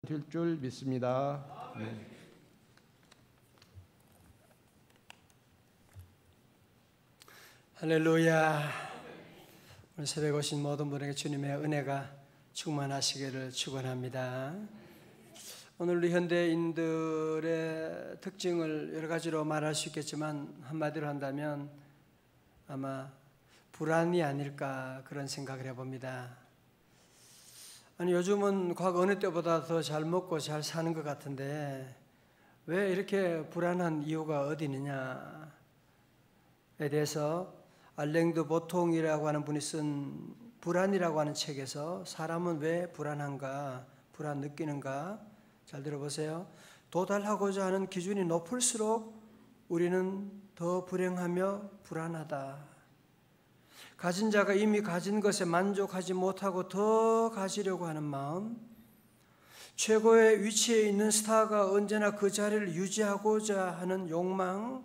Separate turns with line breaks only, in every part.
될 줄 믿습니다. 네.
할렐루야. 오늘 새벽에 오신 모든 분에게 주님의 은혜가 충만하시기를 축원합니다. 오늘 우리 현대인들의 특징을 여러 가지로 말할 수 있겠지만 한마디로 한다면 아마 불안이 아닐까 그런 생각을 해봅니다. 아니 요즘은 과거 어느 때보다 더 잘 먹고 잘 사는 것 같은데 왜 이렇게 불안한 이유가 어디 있느냐에 대해서 알랭드 보통이라고 하는 분이 쓴 불안이라고 하는 책에서 사람은 왜 불안한가, 불안 느끼는가 잘 들어보세요. 도달하고자 하는 기준이 높을수록 우리는 더 불행하며 불안하다. 가진 자가 이미 가진 것에 만족하지 못하고 더 가지려고 하는 마음, 최고의 위치에 있는 스타가 언제나 그 자리를 유지하고자 하는 욕망,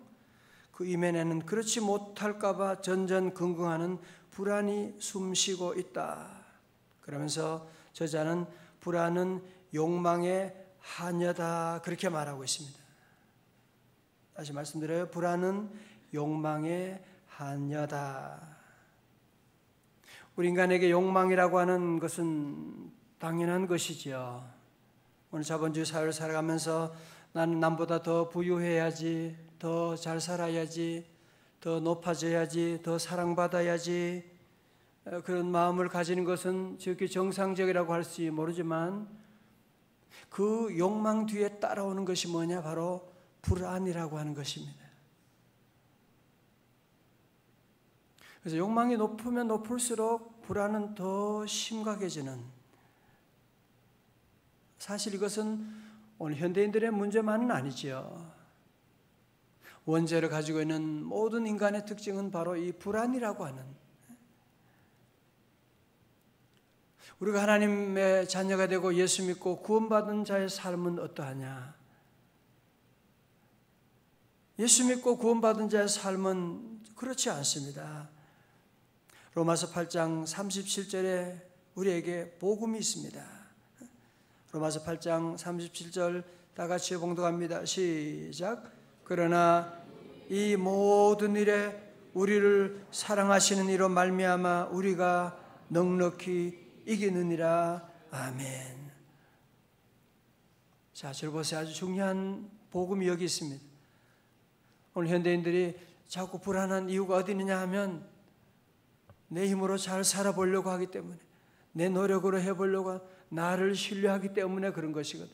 그 이면에는 그렇지 못할까 봐 전전긍긍하는 불안이 숨쉬고 있다. 그러면서 저자는 불안은 욕망의 하녀다 그렇게 말하고 있습니다. 다시 말씀드려요. 불안은 욕망의 하녀다. 우리 인간에게 욕망이라고 하는 것은 당연한 것이지요. 오늘 자본주의 사회를 살아가면서 나는 남보다 더 부유해야지, 더 잘 살아야지, 더 높아져야지, 더 사랑받아야지 그런 마음을 가지는 것은 지극히 정상적이라고 할지 모르지만 그 욕망 뒤에 따라오는 것이 뭐냐? 바로 불안이라고 하는 것입니다. 그래서 욕망이 높으면 높을수록 불안은 더 심각해지는, 사실 이것은 오늘 현대인들의 문제만은 아니지요. 원죄를 가지고 있는 모든 인간의 특징은 바로 이 불안이라고 하는, 우리가 하나님의 자녀가 되고 예수 믿고 구원받은 자의 삶은 어떠하냐? 예수 믿고 구원받은 자의 삶은 그렇지 않습니다. 로마서 8장 37절에 우리에게 복음이 있습니다. 로마서 8장 37절 다 같이 봉독합니다. 시작. 그러나 이 모든 일에 우리를 사랑하시는 이로 말미암아 우리가 넉넉히 이기느니라. 아멘. 자, 저 보세요. 아주 중요한 복음이 여기 있습니다. 오늘 현대인들이 자꾸 불안한 이유가 어디 있느냐 하면 내 힘으로 잘 살아보려고 하기 때문에, 내 노력으로 해보려고, 나를 신뢰하기 때문에 그런 것이거든.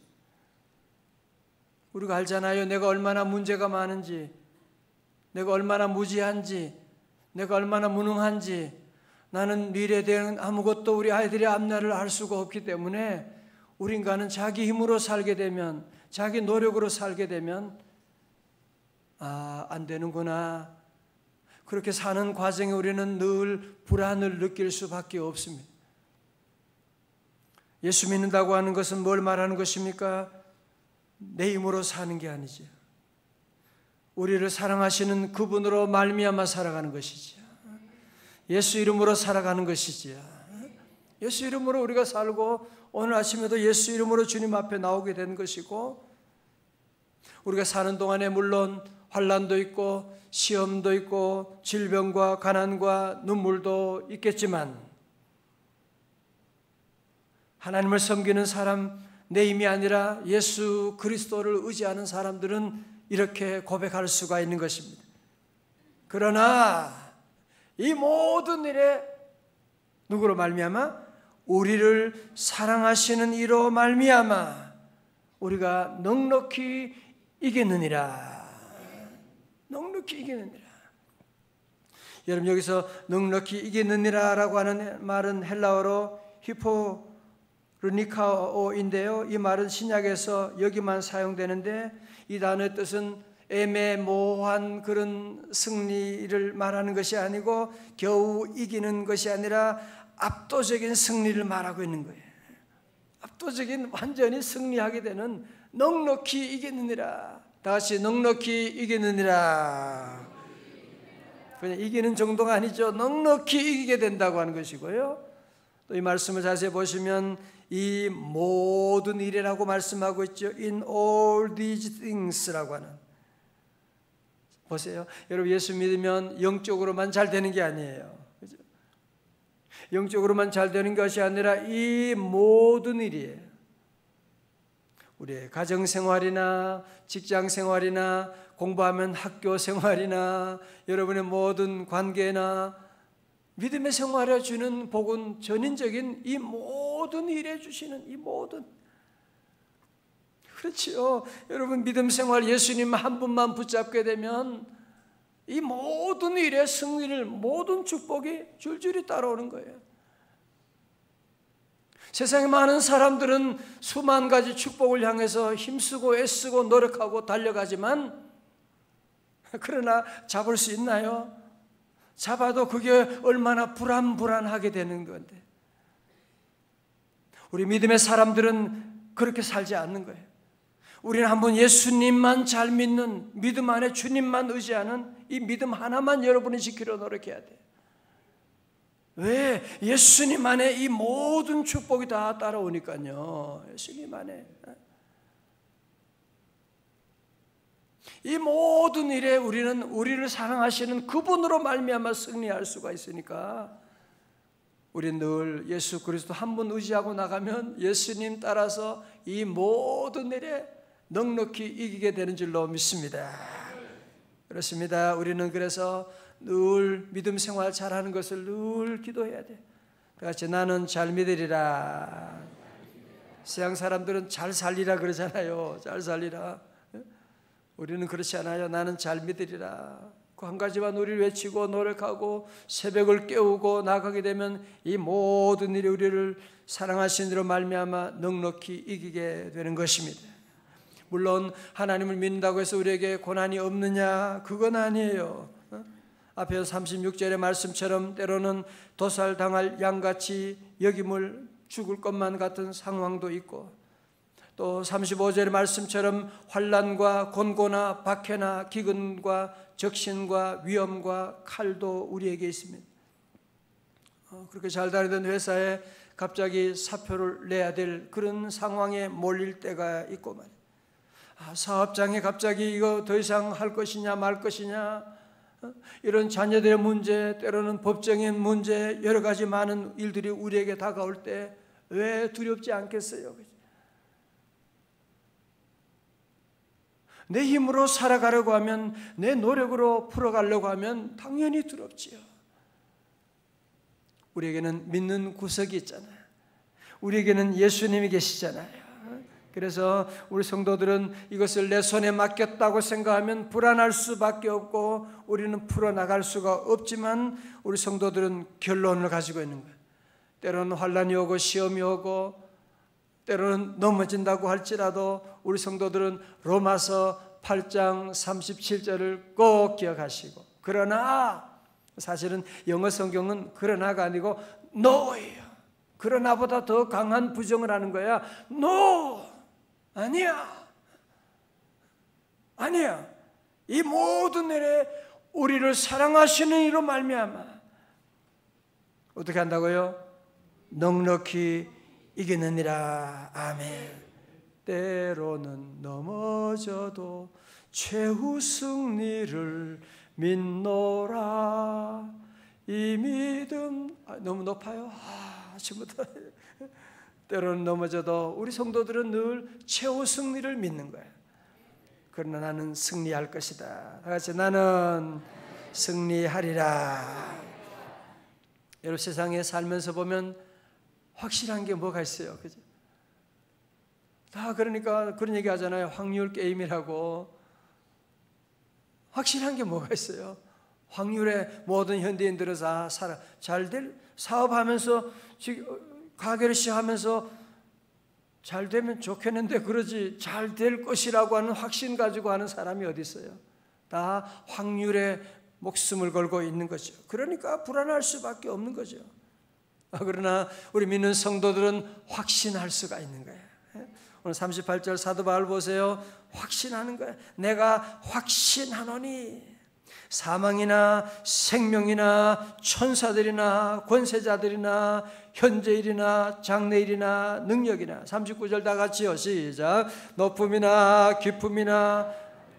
우리가 알잖아요. 내가 얼마나 문제가 많은지, 내가 얼마나 무지한지, 내가 얼마나 무능한지, 나는 미래에 대한 아무것도 우리 아이들의 앞날을 알 수가 없기 때문에 우리 인간은 자기 힘으로 살게 되면, 자기 노력으로 살게 되면 안 되는구나. 그렇게 사는 과정에 우리는 늘 불안을 느낄 수밖에 없습니다. 예수 믿는다고 하는 것은 뭘 말하는 것입니까? 내 힘으로 사는 게 아니죠. 우리를 사랑하시는 그분으로 말미암아 살아가는 것이죠. 예수 이름으로 살아가는 것이지요. 예수 이름으로 우리가 살고 오늘 아침에도 예수 이름으로 주님 앞에 나오게 된 것이고, 우리가 사는 동안에 물론 환난도 있고 시험도 있고 질병과 가난과 눈물도 있겠지만 하나님을 섬기는 사람, 내 힘이 아니라 예수 그리스도를 의지하는 사람들은 이렇게 고백할 수가 있는 것입니다. 그러나 이 모든 일에 누구로 말미암아? 우리를 사랑하시는 이로 말미암아 우리가 넉넉히 이겼느니라. 넉넉히 이기느니라. 여러분, 여기서 넉넉히 이기느니라라고 하는 말은 헬라어로 히포르니카오인데요. 이 말은 신약에서 여기만 사용되는데 이 단어의 뜻은 애매모호한 그런 승리를 말하는 것이 아니고 겨우 이기는 것이 아니라 압도적인 승리를 말하고 있는 거예요. 압도적인, 완전히 승리하게 되는 넉넉히 이기느니라. 다시 넉넉히 이기느니라. 그냥 이기는 정도가 아니죠. 넉넉히 이기게 된다고 하는 것이고요. 또 이 말씀을 자세히 보시면 이 모든 일이라고 말씀하고 있죠. In all these things라고 하는. 보세요. 여러분 예수 믿으면 영적으로만 잘 되는 게 아니에요. 그죠? 영적으로만 잘 되는 것이 아니라 이 모든 일이에요. 우리의 가정생활이나 직장생활이나 공부하면 학교생활이나 여러분의 모든 관계나 믿음의 생활에 주는 복은 전인적인 이 모든 일에 주시는 이 모든. 그렇지요. 여러분 믿음 생활 예수님 한 분만 붙잡게 되면 이 모든 일의 승리를 모든 축복이 줄줄이 따라오는 거예요. 세상에 많은 사람들은 수만 가지 축복을 향해서 힘쓰고 애쓰고 노력하고 달려가지만 그러나 잡을 수 있나요? 잡아도 그게 얼마나 불안하게 되는 건데 우리 믿음의 사람들은 그렇게 살지 않는 거예요. 우리는 한번 예수님만 잘 믿는 믿음 안에 주님만 의지하는 이 믿음 하나만 여러분이 지키려 노력해야 돼요. 왜? 예수님 안에 이 모든 축복이 다 따라오니까요. 예수님 안에 이 모든 일에 우리는 우리를 사랑하시는 그분으로 말미암아 승리할 수가 있으니까 우리는 늘 예수 그리스도 한 분 의지하고 나가면 예수님 따라서 이 모든 일에 넉넉히 이기게 되는 줄로 믿습니다. 그렇습니다. 우리는 그래서 늘 믿음 생활 잘하는 것을 늘 기도해야 돼. 같이 나는 잘 믿으리라. 세상 사람들은 잘 살리라 그러잖아요. 잘 살리라. 우리는 그렇지 않아요. 나는 잘 믿으리라. 그 한 가지만 우리를 외치고 노력하고 새벽을 깨우고 나가게 되면 이 모든 일이 우리를 사랑하신 이로 말미암아 넉넉히 이기게 되는 것입니다. 물론 하나님을 믿는다고 해서 우리에게 고난이 없느냐? 그건 아니에요. 앞에 36절의 말씀처럼 때로는 도살당할 양같이 여김을 죽을 것만 같은 상황도 있고 또 35절의 말씀처럼 환난과 곤고나 박해나 기근과 적신과 위험과 칼도 우리에게 있습니다. 그렇게 잘 다니던 회사에 갑자기 사표를 내야 될 그런 상황에 몰릴 때가 있고 말이에요. 사업장에 갑자기 이거 더 이상 할 것이냐 말 것이냐 이런 자녀들의 문제 때로는 법적인 문제 여러 가지 많은 일들이 우리에게 다가올 때 왜 두렵지 않겠어요? 내 힘으로 살아가려고 하면 내 노력으로 풀어가려고 하면 당연히 두렵지요. 우리에게는 믿는 구석이 있잖아요. 우리에게는 예수님이 계시잖아요. 그래서 우리 성도들은 이것을 내 손에 맡겼다고 생각하면 불안할 수밖에 없고 우리는 풀어나갈 수가 없지만 우리 성도들은 결론을 가지고 있는 거예요. 때로는 환난이 오고 시험이 오고 때로는 넘어진다고 할지라도 우리 성도들은 로마서 8장 37절을 꼭 기억하시고 그러나 사실은 영어 성경은 그러나가 아니고 no예요. 그러나보다 더 강한 부정을 하는 거야. no 아니야. 이 모든 일에 우리를 사랑하시는 이로 말미암아 어떻게 한다고요? 넉넉히 이기느니라. 아멘. 때로는 넘어져도 최후 승리를 믿노라. 이 믿음 너무 높아요. 아침부터 때로는 넘어져도 우리 성도들은 늘 최후 승리를 믿는 거예요. 그러나 나는 승리할 것이다. 다같이 나는 승리하리라. 여러분 세상에 살면서 보면 확실한 게 뭐가 있어요? 그죠? 다 그러니까 그런 얘기 하잖아요. 확률 게임이라고. 확실한 게 뭐가 있어요? 확률에 모든 현대인들은 다 잘 될 사업하면서 가게를 시작하면서 잘 되면 좋겠는데 그러지 잘 될 것이라고 하는 확신 가지고 하는 사람이 어디 있어요? 다 확률에 목숨을 걸고 있는 거죠. 그러니까 불안할 수밖에 없는 거죠. 그러나 우리 믿는 성도들은 확신할 수가 있는 거예요. 오늘 38절 사도 바울 보세요. 확신하는 거예요. 내가 확신하노니 사망이나 생명이나 천사들이나 권세자들이나 현재일이나 장래일이나 능력이나 39절 다 같이요. 시작. 높음이나 깊음이나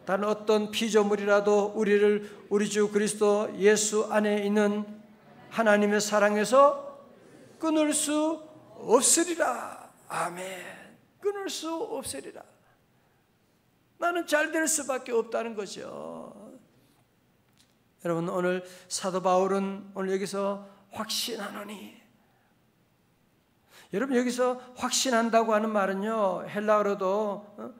다른 어떤 피조물이라도 우리를 우리 주 그리스도 예수 안에 있는 하나님의 사랑에서 끊을 수 없으리라. 아멘. 끊을 수 없으리라. 나는 잘 될 수밖에 없다는 거죠. 여러분, 오늘 사도 바울은 오늘 여기서 확신하노니, 여러분 여기서 확신한다고 하는 말은요, 헬라어로도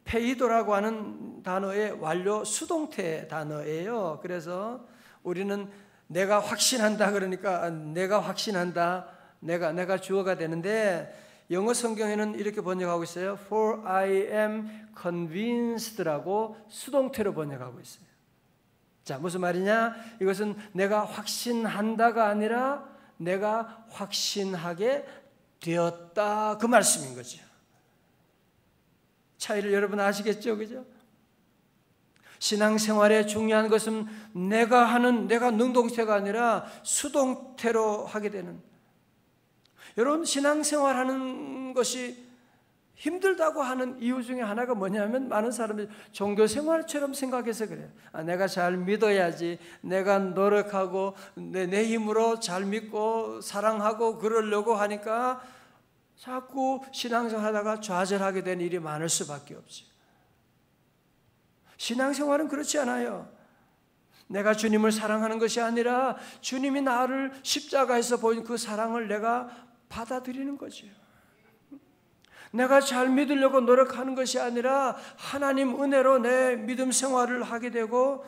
페이도라고 하는 단어의 완료 수동태 단어예요. 그래서 우리는 내가 확신한다 그러니까 내가 확신한다, 내가 주어가 되는데, 영어 성경에는 이렇게 번역하고 있어요. For I am convinced라고 수동태로 번역하고 있어요. 자, 무슨 말이냐? 이것은 내가 확신한다가 아니라 내가 확신하게 되었다, 그 말씀인 거죠. 차이를 여러분 아시겠죠? 그죠? 신앙생활에 중요한 것은 내가 능동태가 아니라 수동태로 하게 되는, 여러분 신앙생활하는 것이 힘들다고 하는 이유 중에 하나가 뭐냐면, 많은 사람들이 종교생활처럼 생각해서 그래요. 내가 잘 믿어야지, 내가 노력하고 내 힘으로 잘 믿고 사랑하고 그러려고 하니까 자꾸 신앙생활 하다가 좌절하게 되는 일이 많을 수밖에 없죠. 신앙생활은 그렇지 않아요. 내가 주님을 사랑하는 것이 아니라 주님이 나를 십자가에서 보인 그 사랑을 내가 받아들이는 거죠. 내가 잘 믿으려고 노력하는 것이 아니라 하나님 은혜로 내 믿음 생활을 하게 되고,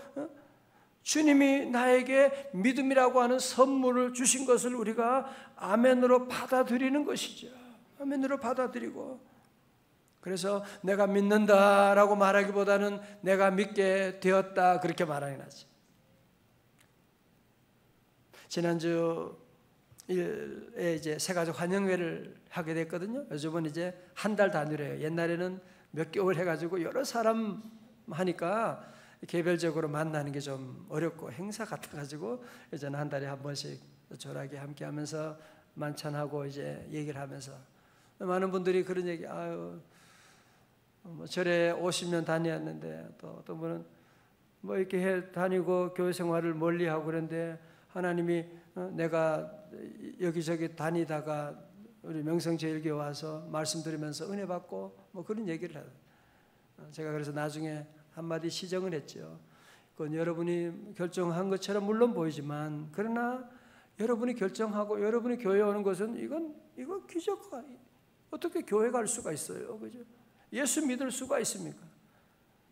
주님이 나에게 믿음이라고 하는 선물을 주신 것을 우리가 아멘으로 받아들이는 것이죠. 아멘으로 받아들이고, 그래서 내가 믿는다라고 말하기보다는 내가 믿게 되었다, 그렇게 말하는 게 낫지. 지난주에 이제 새가족 환영회를 하게 됐거든요. 요즘은 이제 한 달 단위로 해요. 옛날에는 몇 개월 해가지고 여러 사람 하니까 개별적으로 만나는 게 좀 어렵고 행사 같아가지고 이제는 한 달에 한 번씩 조락에 함께 하면서 만찬하고 이제 얘기를 하면서, 많은 분들이 그런 얘기, 뭐 절에 50년 다녔는데 또 어떤 분은 뭐 이렇게 다니고 교회 생활을 멀리하고 그런데 하나님이 내가 여기저기 다니다가 우리 명성제일교회 와서 말씀 들으면서 은혜 받고 뭐 그런 얘기를 해요. 제가 그래서 나중에 한마디 시정을 했죠. 그건 여러분이 결정한 것처럼 물론 보이지만, 그러나 여러분이 결정하고 여러분이 교회에 오는 것은 이건 기적과, 어떻게 교회 갈 수가 있어요? 그죠? 예수 믿을 수가 있습니까?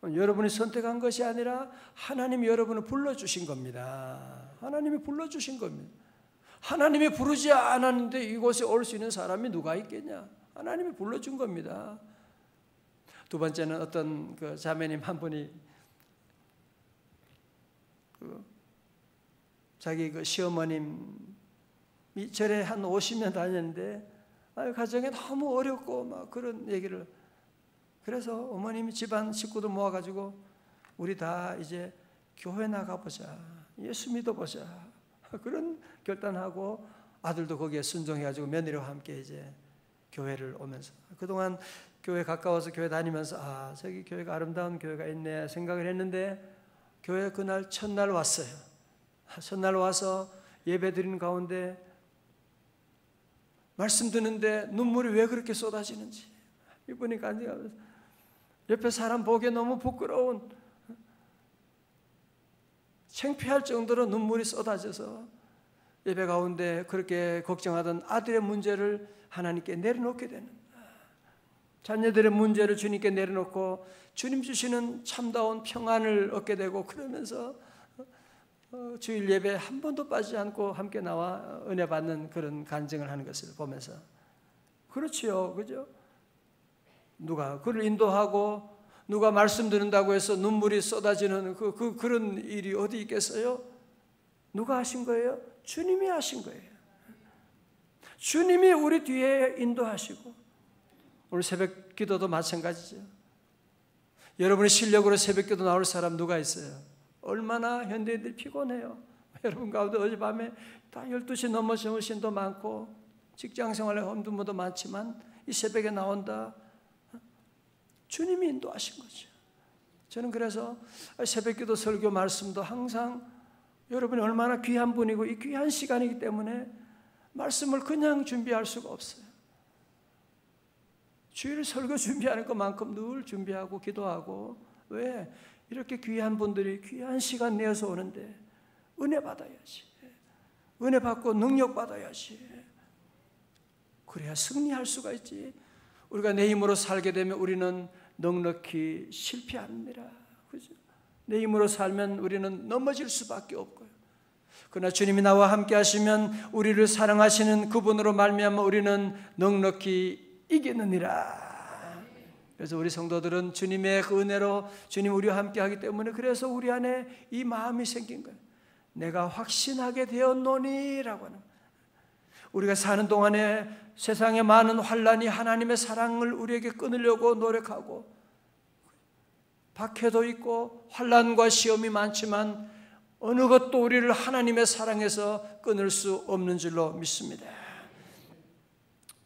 여러분이 선택한 것이 아니라 하나님이 여러분을 불러주신 겁니다. 하나님이 불러주신 겁니다. 하나님이 부르지 않았는데 이곳에 올 수 있는 사람이 누가 있겠냐? 하나님이 불러준 겁니다. 두 번째는 어떤 그 자매님 한 분이 자기 그 시어머님이 절에 한 50년 다녔는데 가정에 너무 어렵고 막 그런 얘기를, 그래서 어머님이 집안 식구들 모아가지고 우리 다 이제 교회 나가보자, 예수 믿어보자, 그런 결단하고 아들도 거기에 순종해가지고 며느리와 함께 이제 교회를 오면서, 그동안 교회 가까워서 교회 다니면서 저기 교회가 아름다운 교회가 있네 생각을 했는데, 교회 그날 첫날 왔어요. 첫날 와서 예배 드리는 가운데 말씀 듣는데 눈물이 왜 그렇게 쏟아지는지, 이분이 간증하면서 옆에 사람 보기에 너무 부끄러운, 창피할 정도로 눈물이 쏟아져서 예배 가운데 그렇게 걱정하던 아들의 문제를 하나님께 내려놓게 되는, 자녀들의 문제를 주님께 내려놓고 주님 주시는 참다운 평안을 얻게 되고, 그러면서 주일 예배 한 번도 빠지지 않고 함께 나와 은혜 받는 그런 간증을 하는 것을 보면서, 그렇지요, 그죠? 누가 그를 인도하고 누가 말씀 듣는다고 해서 눈물이 쏟아지는 그런 일이 어디 있겠어요? 누가 하신 거예요? 주님이 하신 거예요. 주님이 우리 뒤에 인도하시고, 오늘 새벽 기도도 마찬가지죠. 여러분의 실력으로 새벽 기도 나올 사람 누가 있어요? 얼마나 현대인들이 피곤해요. 여러분 가운데 어젯밤에 다 12시 넘어 정신도 많고 직장생활에 힘든 분도 많지만 이 새벽에 나온다. 주님이 인도하신 거죠. 저는 그래서 새벽기도 설교 말씀도 항상 여러분이 얼마나 귀한 분이고 이 귀한 시간이기 때문에 말씀을 그냥 준비할 수가 없어요. 주일 설교 준비하는 것만큼 늘 준비하고 기도하고. 왜? 이렇게 귀한 분들이 귀한 시간 내어서 오는데 은혜 받아야지. 은혜 받고 능력 받아야지. 그래야 승리할 수가 있지. 우리가 내 힘으로 살게 되면 우리는 넉넉히 실패합니다. 그죠? 내 힘으로 살면 우리는 넘어질 수밖에 없고요. 그러나 주님이 나와 함께 하시면 우리를 사랑하시는 그분으로 말미암아 우리는 넉넉히 이기느니라. 그래서 우리 성도들은 주님의 그 은혜로 주님 우리와 함께 하기 때문에 그래서 우리 안에 이 마음이 생긴 거예요. 내가 확신하게 되었노니라고 하는. 우리가 사는 동안에 세상에 많은 환난이 하나님의 사랑을 우리에게 끊으려고 노력하고 박해도 있고 환난과 시험이 많지만 어느 것도 우리를 하나님의 사랑에서 끊을 수 없는 줄로 믿습니다.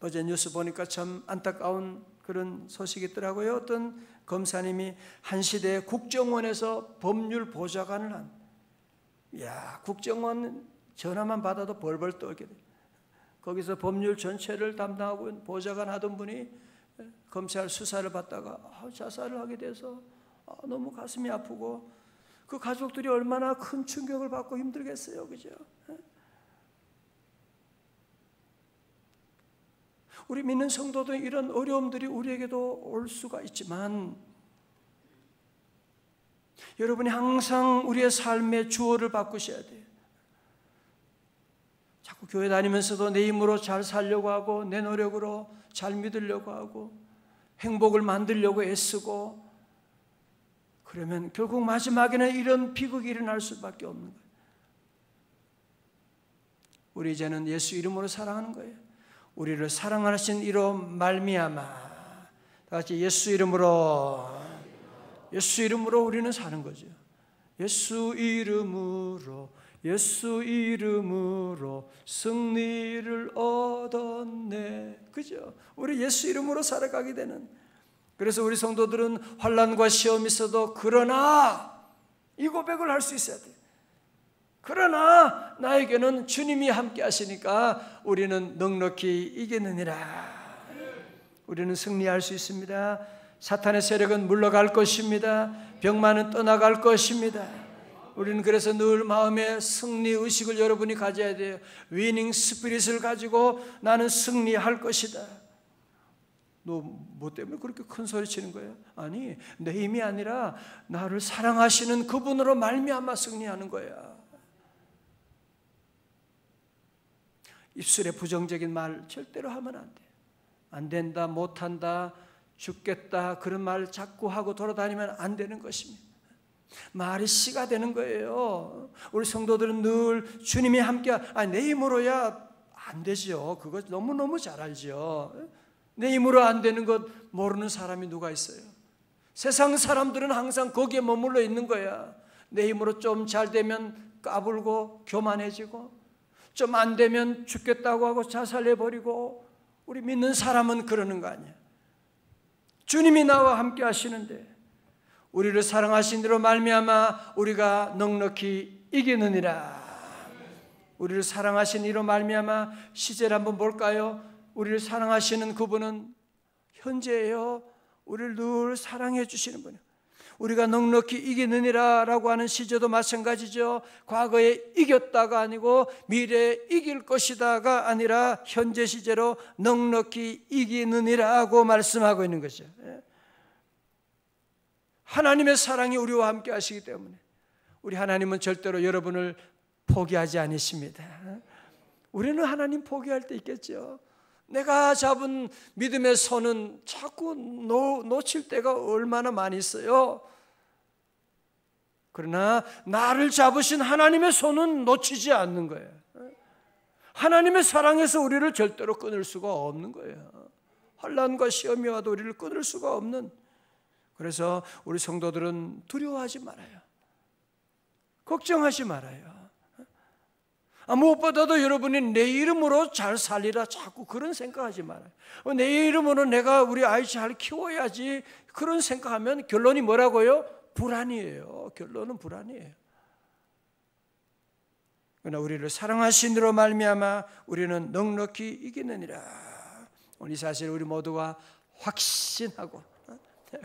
어제 뉴스 보니까 참 안타까운 그런 소식이 있더라고요. 어떤 검사님이 한 시대에 국정원에서 법률 보좌관을 한. 국정원 전화만 받아도 벌벌 떨게 돼. 거기서 법률 전체를 담당하고 보좌관 하던 분이 검찰 수사를 받다가 자살을 하게 돼서 너무 가슴이 아프고 그 가족들이 얼마나 큰 충격을 받고 힘들겠어요. 그죠? 우리 믿는 성도도 이런 어려움들이 우리에게도 올 수가 있지만 여러분이 항상 우리의 삶의 주어를 바꾸셔야 돼요. 자꾸 교회 다니면서도 내 힘으로 잘 살려고 하고 내 노력으로 잘 믿으려고 하고 행복을 만들려고 애쓰고 그러면 결국 마지막에는 이런 비극이 일어날 수밖에 없는 거예요. 우리 이제는 예수 이름으로 사랑하는 거예요. 우리를 사랑하신 이로 말미암아 다 같이 예수 이름으로 우리는 사는 거죠. 예수 이름으로 승리를 얻었네. 그죠? 우리 예수 이름으로 살아가게 되는. 그래서 우리 성도들은 환난과 시험이 있어도 그러나 이 고백을 할 수 있어야 돼요. 그러나 나에게는 주님이 함께 하시니까 우리는 넉넉히 이기느니라. 우리는 승리할 수 있습니다. 사탄의 세력은 물러갈 것입니다. 병만은 떠나갈 것입니다. 우리는 그래서 늘 마음에 승리 의식을 여러분이 가져야 돼요. 위닝 스피릿을 가지고 나는 승리할 것이다. 너 뭐 때문에 그렇게 큰 소리 치는 거예요? 아니, 내 힘이 아니라 나를 사랑하시는 그분으로 말미암아 승리하는 거야. 입술에 부정적인 말 절대로 하면 안 돼. 안 된다, 못한다, 죽겠다 그런 말 자꾸 하고 돌아다니면 안 되는 것입니다. 말이 씨가 되는 거예요. 우리 성도들은 늘 주님이 함께 내 힘으로야 안 되죠. 그거 너무너무 잘 알죠. 내 힘으로 안 되는 것 모르는 사람이 누가 있어요? 세상 사람들은 항상 거기에 머물러 있는 거야. 내 힘으로 좀 잘 되면 까불고 교만해지고 좀 안 되면 죽겠다고 하고 자살해버리고. 우리 믿는 사람은 그러는 거 아니야. 주님이 나와 함께 하시는데 우리를 사랑하신 대로 말미암아 우리가 넉넉히 이기느니라. 우리를 사랑하신 이로 말미암아 시제를 한번 볼까요? 우리를 사랑하시는 그분은 현재예요. 우리를 늘 사랑해 주시는 분이에요. 우리가 넉넉히 이기느니라 라고 하는 시제도 마찬가지죠. 과거에 이겼다가 아니고 미래에 이길 것이다가 아니라 현재 시제로 넉넉히 이기느니라고 말씀하고 있는 거죠. 하나님의 사랑이 우리와 함께 하시기 때문에 우리 하나님은 절대로 여러분을 포기하지 않으십니다. 우리는 하나님 포기할 때 있겠죠. 내가 잡은 믿음의 손은 자꾸 놓칠 때가 얼마나 많이 있어요. 그러나 나를 잡으신 하나님의 손은 놓치지 않는 거예요. 하나님의 사랑에서 우리를 절대로 끊을 수가 없는 거예요. 환난과 시험이 와도 우리를 끊을 수가 없는. 그래서 우리 성도들은 두려워하지 말아요. 걱정하지 말아요. 무엇보다도 여러분이 내 이름으로 잘 살리라 자꾸 그런 생각하지 말아요. 내 이름으로 내가 우리 아이 잘 키워야지 그런 생각하면 결론이 뭐라고요? 불안이에요. 결론은 불안이에요. 그러나 우리를 사랑하신으로 말미암아 우리는 넉넉히 이기느니라. 오늘 이 사실 우리 모두가 확신하고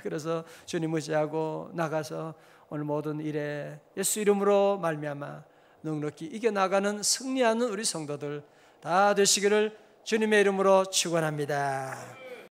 그래서 주님 의지하고 나가서 오늘 모든 일에 예수 이름으로 말미암아 넉넉히 이겨나가는 승리하는 우리 성도들 다 되시기를 주님의 이름으로 축원합니다.